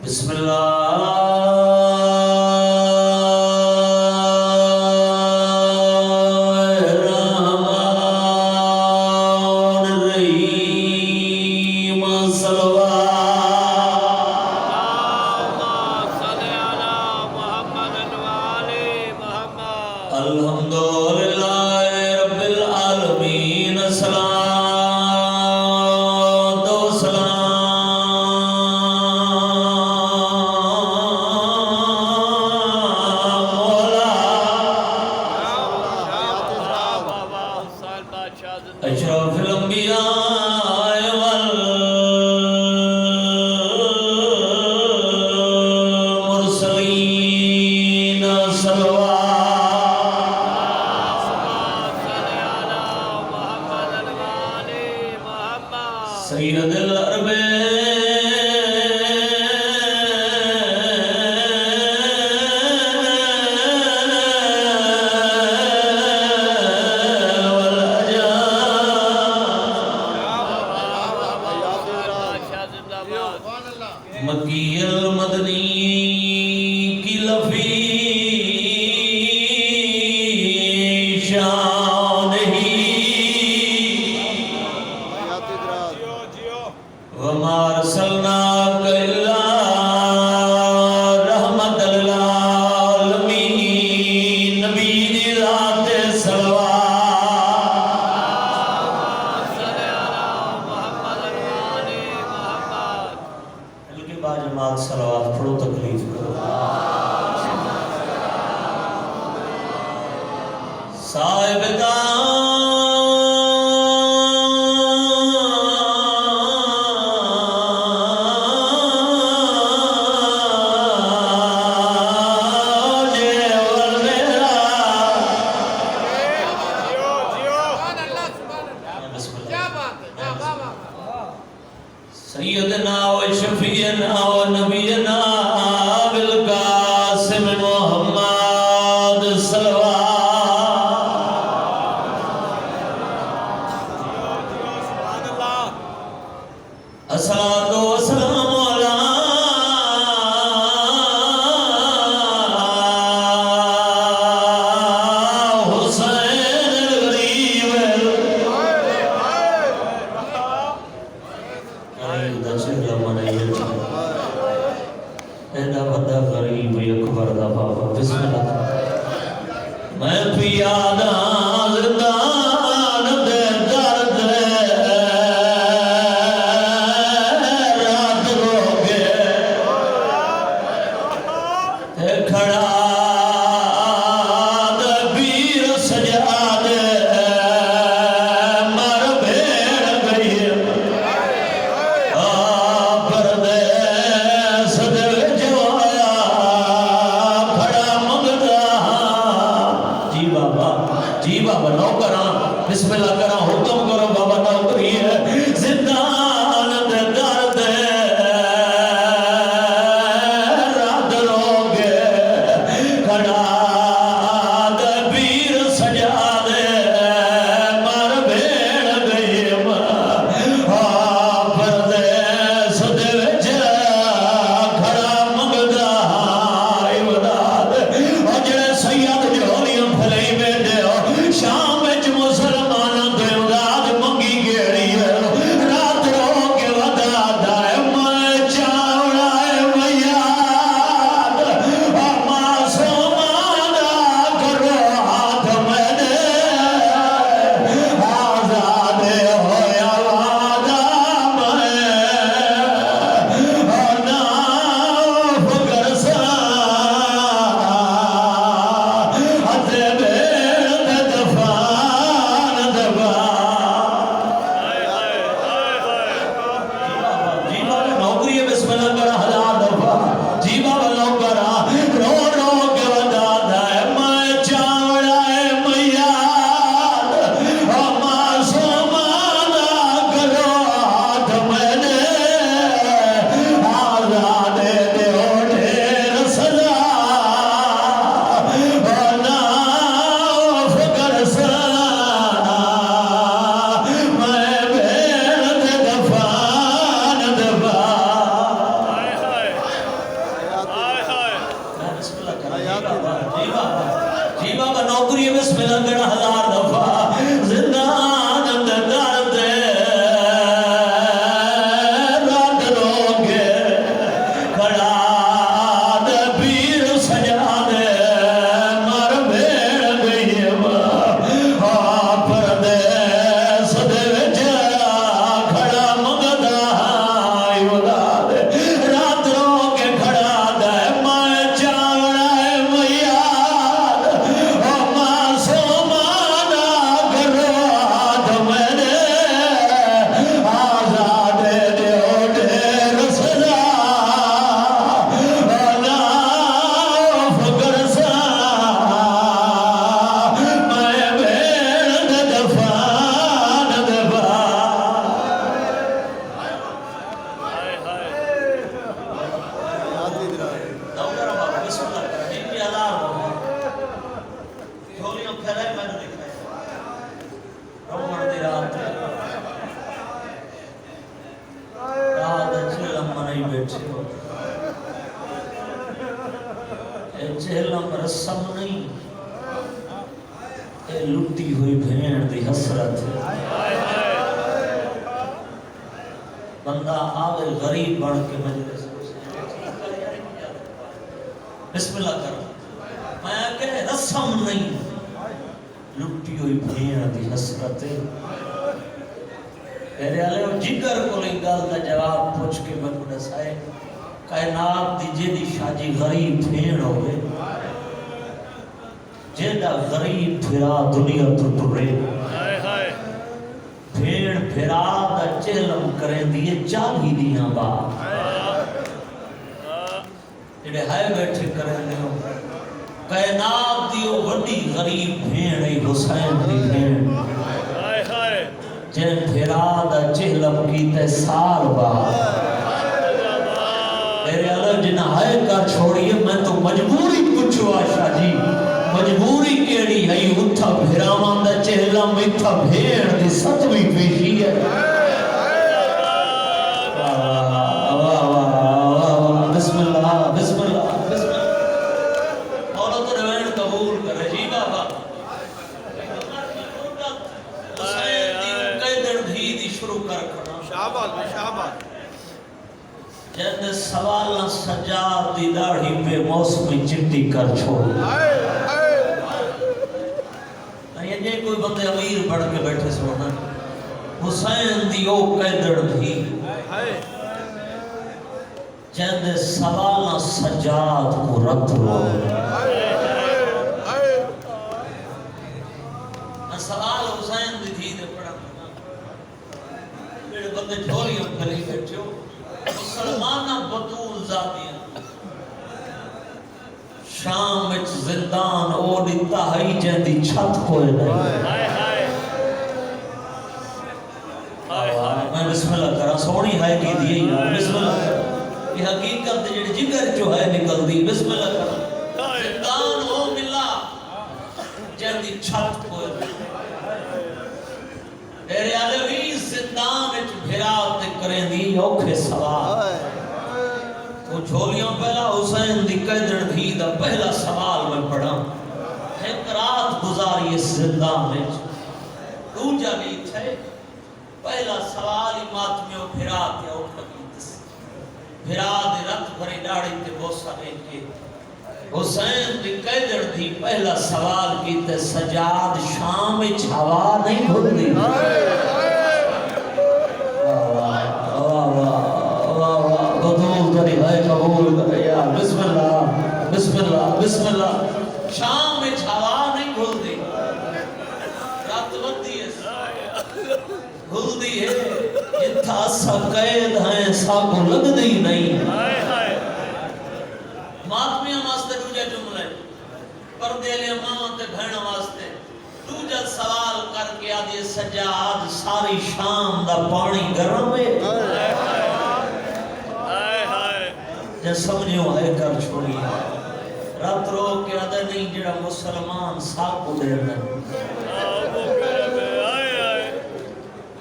بسم اللہ الرحمن الرحیم الحمدللہ رب العالمین الصلاۃ والسلام اشرف الانبیاء والمرسلین سید العرب مکی المدنی کی لفی شان ہی وما ارسلناک الا رحمت للعالمین نبی دی ذات صلوات کے بعد جماعت صلوات پڑھو تکلیف کرو صاحب سیدنا و شفیعنا و نبینا بالقاسم محمد صلوات الصلاۃ والسلام علی حسین الغریب ایڈا بڑا غریب اکبر دا بابا بسم اللہ میں پیادا زندان دے درد چہلم رسم نہیں، اے لٹی ہوئی بھین دی حسرت ہے۔ بندہ آوے غریب بڑھ کے مجلس بسم اللہ کرو، میں کہ رسم نہیں، لٹی ہوئی بھین دی حسرت ہے۔ میرے آلے وہ جگر کو لئی گل دا جواب پوچھ کے میں کو دسائے کائنات دی جیدی شاجی غریب بھین ہوئے، جیدہ غریب پھرا دنیا تو ترے، بھین پھرا دا چہلم کریں دیئے چالی دیاں بات، جیڑے ہائے بیٹھے کریں دیوں کائنات دیو وڈی غریب بھین ای حسین دی بھین، جن پھرا دا چہلم کیتے سال بعد، میرے اللہ جنہ ہائے کر چھوڑیے میں تو مجبوری پچھوا شاہ جی، مجبوری کیڑی ہے اتھا بھرامان دا چہلم اتھا بھیڑ دی ستویں پیشی ہے۔ بسم اللہ بسم اللہ بسم اللہ، عورت روین قبول کرے جی بابا، حسین دی قیدر بھی دی شروع کر کھڑا شہباد جن سوالہ سجاد دی داڑھی پہ موسمی چٹی کر چھوڑ، یہ کوئی بندے امیر بڑھ کے بیٹھے سونا، حسین دی او قیدر بھی جن سوالہ سجاد کو رد ہوا، میں سوال حسین دی تھی دے پڑھا میرے بندے جھولیوں پھلی بیٹھے ہو، مسلمانہ بطول ذاتیاں شام وچ زندان او دیتا ہی جہدی چھت کوئے نہیں، میں بسم اللہ کرا سونی ہائے کی دیئے بسم اللہ کرا، یہ حقیقت جڑی جگر جو ہے نکل دی، بسم اللہ کرا زندان او ملا جہدی چھت کوئے نہیں، میرے علوی زندان وچ بھراتے کریں دی اوکھے سوال، تو جھولیوں پہلا حسین دی قیدر بھی دا پہلا سوال میں پڑھا، ایک رات گزاری اس زندان میں دوجہ بھی تھے، پہلا سوال ہی ماتمیوں بھرا کیا اٹھا کیتس، بھرا دے رت بھری ڈاڑی تے بوسا لے کے، حسین دی قیدر بھی پہلا سوال کیتے سجاد شام وچ ہوا نہیں بھولدی، بسم اللہ بسم اللہ بسم اللہ، شام میں ہوا نہیں گھل دی، رات بندی ہے گھل دی ہے، جتھا سا قید ہیں سا کو لگ دی نہیں، ماتمیاں واسطے دوجہ جملے پردے لے ماں تے بھین واسطے دوجہ سوال کر کے آدھے سجاد ساری شام دا پانی گرم ہے، جب سمجھو ہے کر چھوڑی رات رو کے آدھے نہیں جڑا مسلمان ساکھ کو دیر نہیں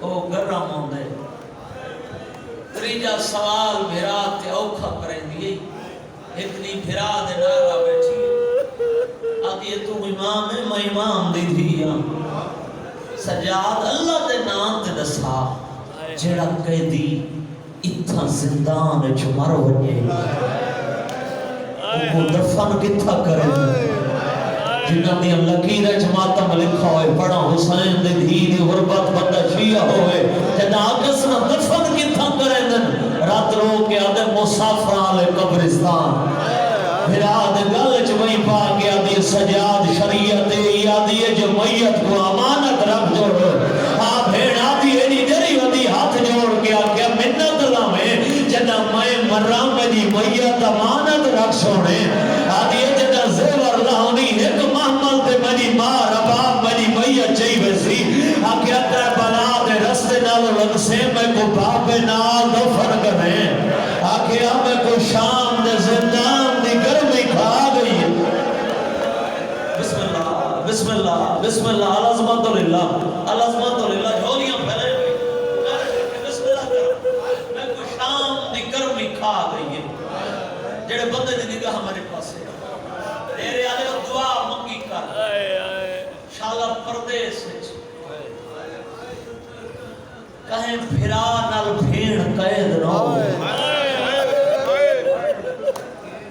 او گرم ہوں دے، تریجہ سوال بھرا تے اوکھا کریں دیئے، اتنی بھرا دے نارا بیٹھی آدھے تو امام ہے میں امام دی دیا، سجاد اللہ دے نام دے دسا جڑا قیدی اتھا زندان جو مر وجے وہ دفن کتھا کرے، جنہاں دی لکیر جماعتم لکھا ہوئے پڑھا حسین دے دھی دی غربت بندہ شیعہ ہوئے، جنہاں آگس میں دفن کتھا کرے دن رات رو کے آدھے مسافران لے قبرستان، پھر آدھے گل چوئی پا کے آدھے سجاد شریعت یادی جو میت کو امانت رکھ جوڑ، بھیڑ آدھی ایڈی جری ودی ہاتھ جوڑ کے آکیا منت لامے جنہ میں مرام میری میت امانت رکھ سونے، آدھی جنہ زیور لاؤنی ایک محمل تے میری ماں رباب میری میت چاہی ویسی، آکیا تے بنا دے رستے نال لنسے میں کو باپ نال دفن کریں، آکیا میں کو شام دے زندان دی گرمی کھا گئی، بسم اللہ بسم اللہ بسم اللہ العظمت للہ العظمت للہ، جھولیاں پھیلے بسم اللہ کرو، میں کو شام دی گرمی کھا گئی ہے، جڑے بندے دی نگاہ ہمارے پاس ہے، کہیں پھرا نال بھیڑ قید نہ ہو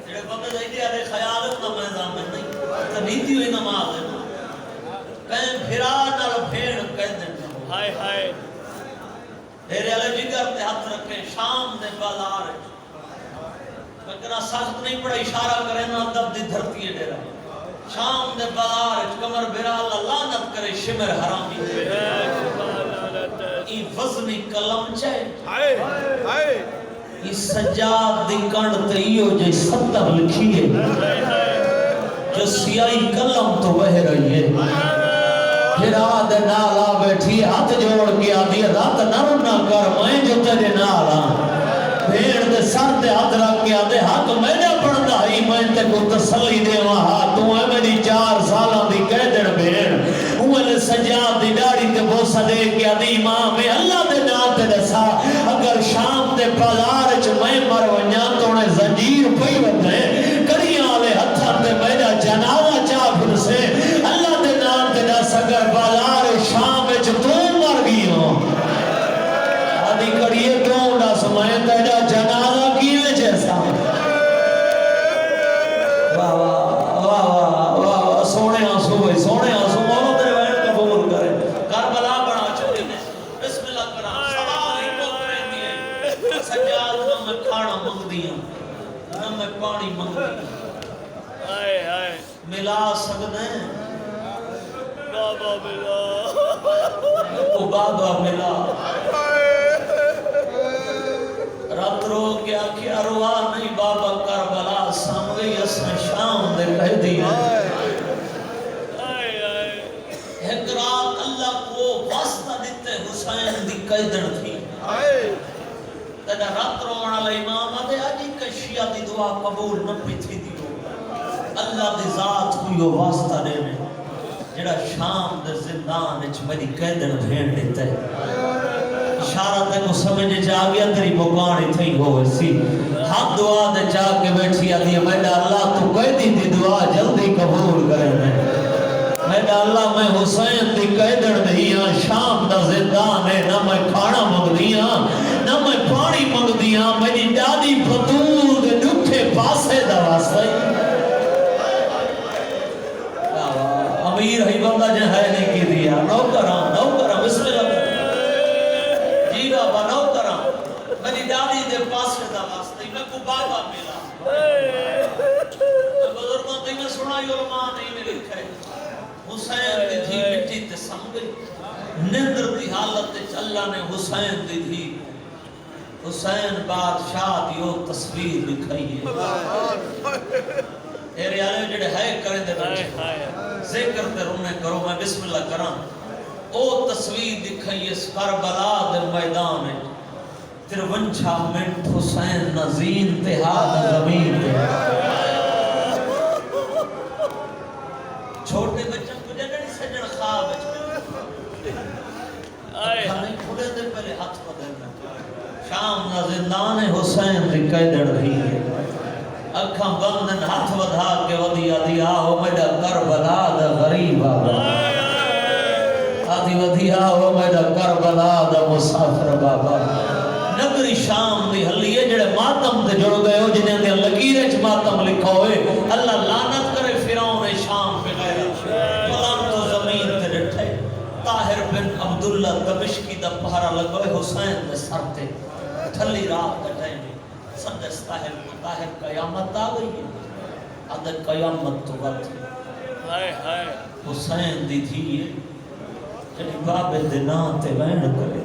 جڑے بندے دے دے خیال نہ میں زامن نہیں تنیتی ہوئی نماز ہے کہیں پھرا نال بھیڑ قید نہ ہو ہائے ہائے میرے علی جگر تے ہاتھ رکھے شام دے بازار مگر سخت نہیں پڑا اشارہ کرے نا ادب دی دھرتی ہے ڈیرا شام دے بازار کمر برال لعنت کرے شمر حرامی ای وزنی کلم چاہے ہائے ہائے ای سجاد دی کنڈ تے ایو جے ستر لکھی ہے جو سیاہی کلم تو بہ رہی ہے پھر آدھے نالا بیٹھی ہاتھ جوڑ کے آدھی رات نرم نہ کر میں جو تیرے نالا بھیڑ دے سر دے ہاتھ رکھ کے آدھے حق میں نے پڑھتا ہی میں تے کو تسلی دے وہاں تو ہے میری 4 سالہ دی قیدن بھیڑ اوہلے سجاد دی ڈاڑی تے بوسہ دے کے آدھی امام اللہ دے نام تے دسا اگر شام دے بازار چ میں مر ونجا تو نے زنجیر پئی ودے کریاں والے ہتھاں تے میرا جنازہ چا پھر سے اللہ دے نام تے دس اگر بازار شام وچ تو مر گئی ہو آدھی کریے کیوں دس میں تیرا جنازہ کیویں جیسا واہ واہ واہ واہ سونے آنسو ہوئے سونے آنسو مولا تیرے بہن قبول کرے کربلا بڑا چھوڑی میں بسم اللہ کرا سوال ہی کو کریں دیئے سجاد نہ میں کھانا منگ دیا نہ میں پانی منگ دیا ملا سکتے ہیں بابا ملا وہ بابا ملا رات رو کیا کیا روا نہیں بابا کربلا سام گئی اسنے شام دے کہہ دیا ایک رات اللہ کو واسطہ دیتے حسین دی قیدن تھی تینا رات رو آنا امام آدھے آجی کشیہ دی دعا قبول نہ پیتھی دیو اللہ دی ذات کوئی واسطہ دینے جڑا شام دے زندان اچ میری قیدن بھیڑ دیتا ہے اشارہ تے کو سمجھے جا گیا تیری مکانی تھی ہوئے سی ہم دعا دے جا کے بیٹھی آدھی ہے میڈا اللہ تو قیدی دی دعا جلدی قبول کرے میڈا اللہ میں حسین دی قیدن دیا شام دا زندان ہے نہ میں کھانا مگ دیا نہ میں پانی مگ دیا میری دادی فتور دے ڈکھے پاسے دا واسطہ امیر ہی بندہ جن ہے نہیں کی دیا نوکران بسم اللہ جی بابا نوکران میری دادی دے پاسے دا واسطہ میں کو بابا ملا بزرگوں تے میں سنائی علماء نہیں میں لکھے حسین دی تھی مٹی تے سم گئی نندر دی حالت تے اللہ نے حسین دی تھی حسین بادشاہ دیو تصویر لکھائی ہے تیرے آلے جڑے ہے کریں دے بچے ذکر تے رونے کرو میں بسم اللہ کراں او تصویر دکھائی اس کربلا دے میدان ہے تیر ونچھا منٹ حسین نزین تے ہاتھ زمین تے چھوٹے بچوں کو جنہ نہیں سجن خواب کھانے کھڑے دے پہلے ہاتھ پدھرنا شام نہ زندان حسین دی قیدن رہی ہے اکھاں بندن ہاتھ ودھا کے ودی آدھی آہو میڈا کربلا دا غریب آبا آدھی ودی آہو میڈا کربلا دا مسافر بابا نگری شام دی حلیے جڑے ماتم دے جڑ گئے ہو جنہیں دے لکیرے چ ماتم لکھا ہوئے اللہ لعنت کرے فرعون شام پہ غیرت ملام تو زمین تے ڈٹھے طاہر بن عبداللہ دمشقی دا پہرا لگوئے حسین دے سر تے تھلی رات دے ٹائم سندس طاہر کو طاہر قیامت آ گئی ہے عدد قیامت تو وقت حسین دی تھی ہے جنہی باب دنان تے وین کرے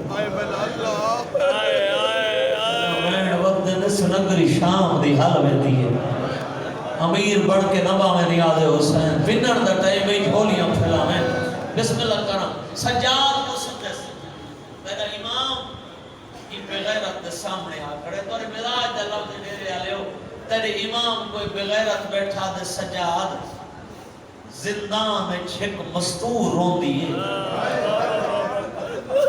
وین وقت نس نگری شام دی حال میں دی ہے امیر بڑھ کے نبا میں نیاز حسین پنر دا ٹائم ہی جھولیاں پھیلا میں بسم اللہ کرام سجاد کو سندس میرا امام کی بغیرت دے سامنے آ کھڑے تورے مزاج دے لفظ میرے آلے ہو تیرے امام کوئی بغیرت بیٹھا دے سجاد زندان میں چھک مستور رون دیئے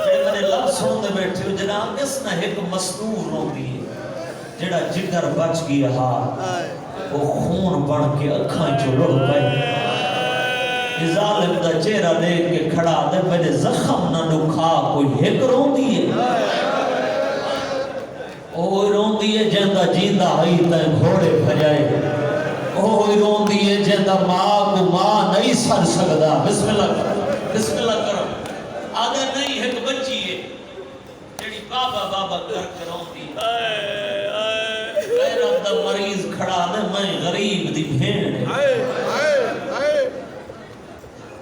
جڑے میں نے لفظ سن دے بیٹھے ہو جناب اس نے ایک مستور رون دیئے جڑا جگر بچ گیا ہاں وہ خون بڑھ کے اکھاں جو لڑ گئے ظالم دا چہرہ دیکھ کے کھڑا دے میرے زخم نہ نکھا کوئی ہک رون دیئے اوہ رون دیئے جندہ جیندہ ہی تین گھوڑے بھجائے اوہ رون دیئے جندہ ماں کو ماں نہیں سر سکدا بسم اللہ کرو آدھے نہیں ہک بچی ہے جڑی بابا بابا کر کے رون دی میرا دا مریض کھڑا دے میں غریب دی بھیڑ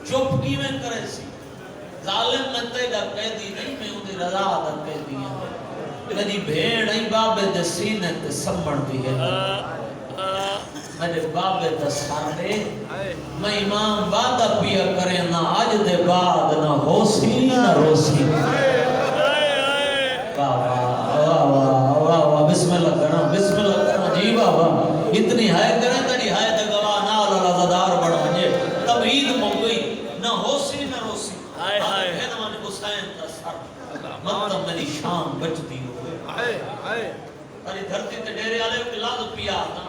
چپ کی میں کرے سی ظالم میں تیرا قیدی نہیں میں انہیں رضا دا قیدی ہیں میری بھیڑ ای بابے دے سینے تے سمڑ دی ہے میرے بابے دا سارے میں امام وعدہ پیا کرے نہ آج دے بعد نہ ہوسی نہ روسی واہ بسم اللہ کرنا جی بابا اتنی ہائے کریں تڑی ہائے دے گواہ نال لازدار بڑھ مجھے تب عید موگئی نہ ہوسی نہ روسی حیدمان حسین تا سر مطلب میری شام بچتی ہوئے اور دھرتی تے ڈیرے آلے اقلاد پیا آتا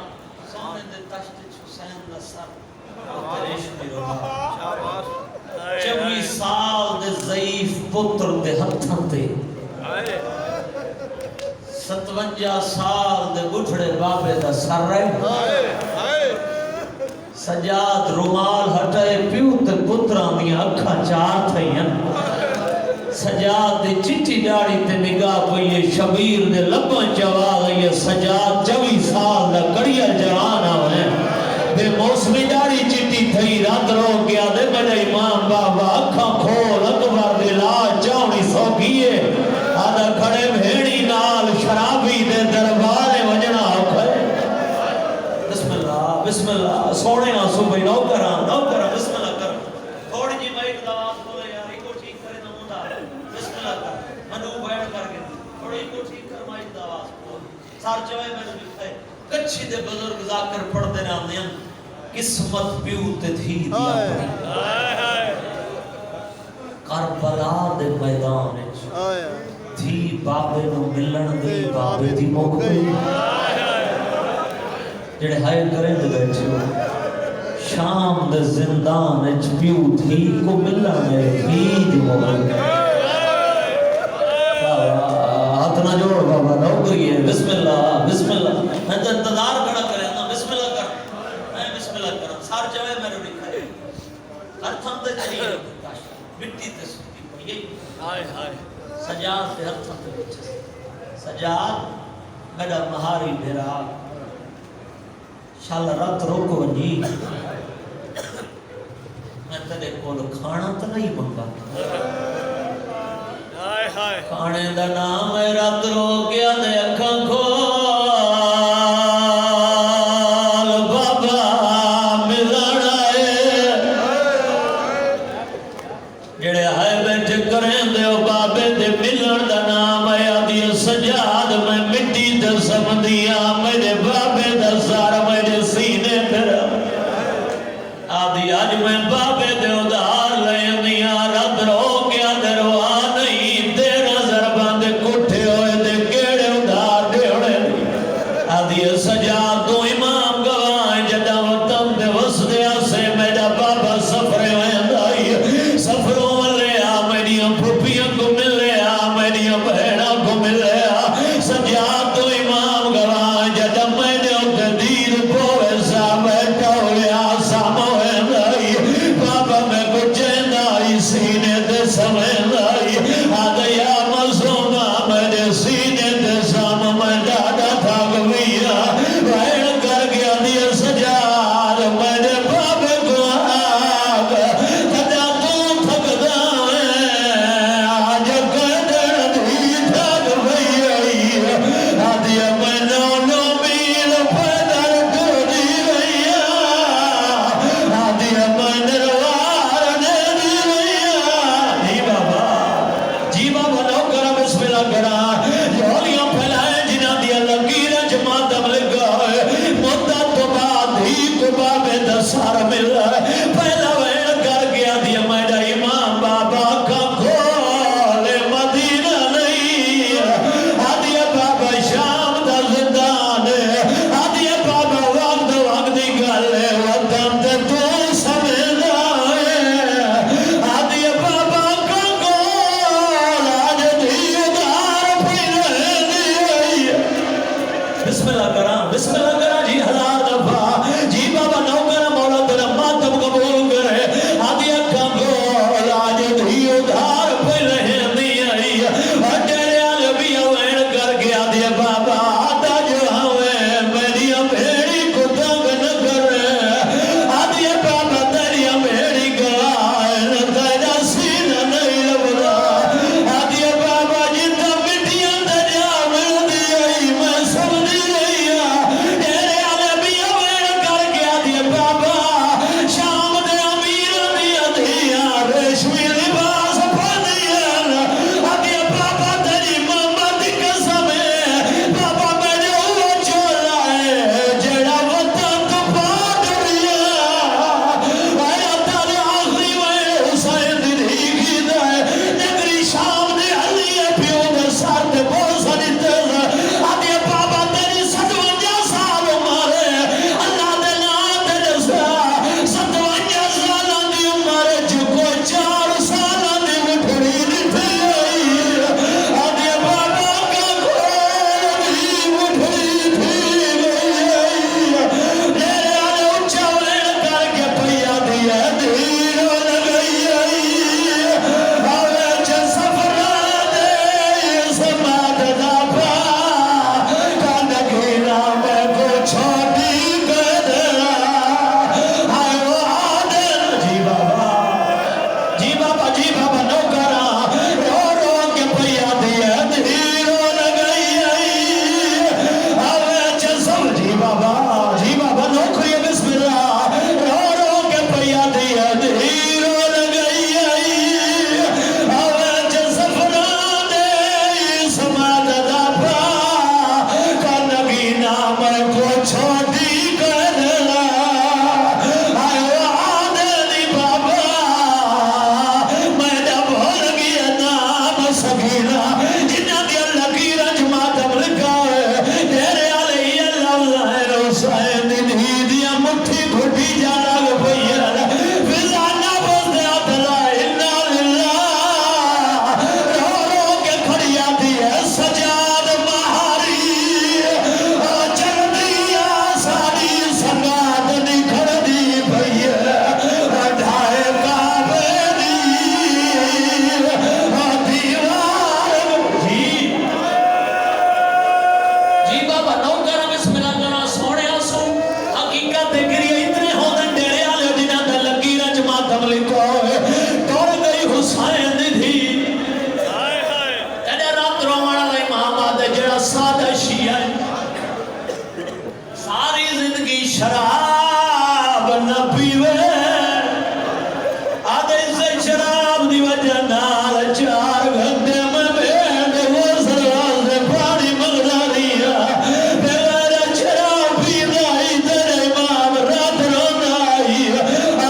سامنے دے تشت حسین دا سر ریشمی رولا 24 سال دے ضعیف پتر دے ہتھاں تے 57 سال دے بٹھڑے بابے دا سر رہے سجاد رومال ہٹائے پیو تے پتران دیا اکھا چار تھائیں سجاد دے چٹی ڈاڑی تے نگاہ پئیے شبیر دے لباں چوا گئی سجاد 24 سال دا کڑیا جوان آوے بے موسمی ڈاڑی چٹی تھئی رات رو گیا دے میرے امام بابا اکھا کھول اکبر دے لا چاونی سو کیے آدھا کھڑے بھیڑی نال شرابی دے دربارے وجنا ہوکھے بسم اللہ سونے آنسو بھئی نو کران بسم اللہ کر تھوڑی جی مائک دواز بولے یار ایک کو ٹھیک کرے نہ ہوندہ بسم اللہ کر منو بیٹھ کر کے تھوڑی ایک کو ٹھیک کر مائک دواز بولے سار چوئے میں نے لکھا ہے کچھی دے بزرگ ذاکر پڑھ دے رہا ہوں قسمت پیوت تھی دیا پڑی کربلا دے میدان تھی بابے نو ملن دی بابے دی موقعی جڑے ہائے کریں دے بیٹھے ہو شام دے زندان اچ پیو تھی کو ملن تھی دی موقعی ہاتھ نہ جوڑ بابا نوکری ہے بسم اللہ میں تو انتظار کھڑا کرے نا بسم اللہ کر میں بسم اللہ کروں سار جوے میں رو لکھا ہے ہر تھم دے چلیے مٹی تے سکتی پڑی ہائے سجاد دے ہر تھم دے بچے سجاد میرا مہاری بھیرا شال رات روک ونجی میں تیرے کول کھانا تو نہیں منگا کھانے دا نام ہے رات رو گیا دے اکھاں کھول بابا ملن آئے جڑے آئے بیٹھے کریں دے او بابے دے ملن دا نام ہے آدھی سجاد میں مٹی دے سمدیا میرے بابے دا سار میرے سینے پھر آدھی آج میں بابے دے ادھار لے دیا رات رو گیا دے روا نہیں دے نظر باندے کٹھے ہوئے دے کیڑے ادھار دے ہوئے آدھی سجاد تو امام گواہ جدا وطن دے وسدیا سے میرا بابا سفرے میں دائی سفروں والے آ میری پھوپیاں کو ملے آ میری بہنہ کو ملے آ سجاد تو امام گواہ جدا میں نے اتے دیر پوے سا بیٹھا ہوئے آساموں ہے دائی بابا میں کچھے دائی سینے دے سمے دائی آدھیا مزونا میرے سینے دے سام میں ڈاڈا تھا گویا بہن کر گیا دیا سجاد میرے بابے کو آگ کدا تو تھک داوے آج کدر دی تھک بھئی آدھیا میں نو میل پیدر کر دی گئی آدھیا میں نروار دے دی گئی جی بابا نو کرا بسم اللہ کرا جولیاں پھیلائے جنہ دیا لگیر جماعت لگا ہے مدت تو بعد ہی کو بابے دسار مل رہا ہے پہلا وین کر گیا دیا میرا امام بابا کا کھول مدینہ نہیں آدھیا بابا شام دا زندان آدھیا بابا وقت دی گل ہے وطن تے تو سمجھنا ہے شراب نہ پیوے آدھے سے شراب دی وجہ نال 4 گھنٹے میں بیٹھ وہ سروال سے پانی مغلا دیا بغیر شراب پیدا ہی تیرے امام رات رونا آئی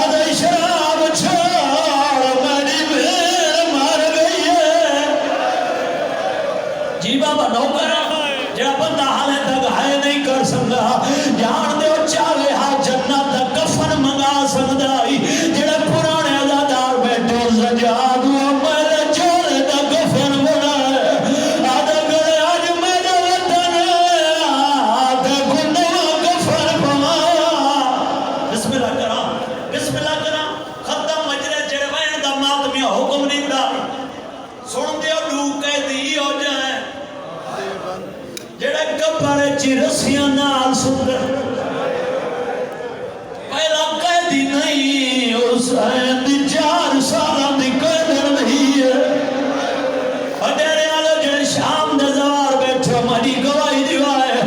آدھے شراب چھوڑ میری بھیڑ مار گئی ہے جی بابا نوکر جڑا بندہ حالے تک ہائے نہیں کر سکتا جان دے وہ چاہے ہاں جنت دا کفن منگا سکتا جڑا پرانے عزادار بیٹھے سجاد وہ میرے چولے دا کفن بنا آدھا گڑے آج میرے وطن آدھا گناہ کفن پما بسم اللہ کرا ختم مجرے جڑے وین دا ماتمی حکم نہیں دا سن دے لو قیدی ہو جائیں جڑے کپڑے چی رسیاں نال سندر پہلا قیدی نہیں حسین دی 4 سالہ دی قیدر نہیں ہے اڈیرے آلو جڑے شام دے زوار بیٹھو مجھے گواہی دیوائے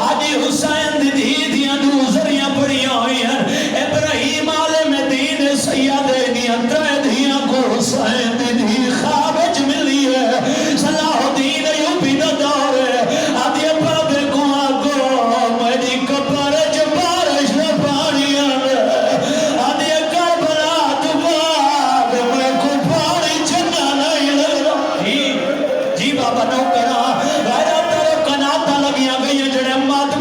آجی حسین دی دھی دیاں دوزریاں پڑیاں ہوئی ہیں ابراہیم عالم دین سیادے دیاں 3 دھیاں کو حسین دی دھی خوابج ملی ہے صلاح الدین ایوبی دا دور ہے آدھی بابے کو آگو میری کپر جبارش پانیاں آدھی کربلا دباد میں کو پانی چنا نہیں لگا جی بابا نو کرا غیرہ تارو کناتا لگیاں گئی جڑے مات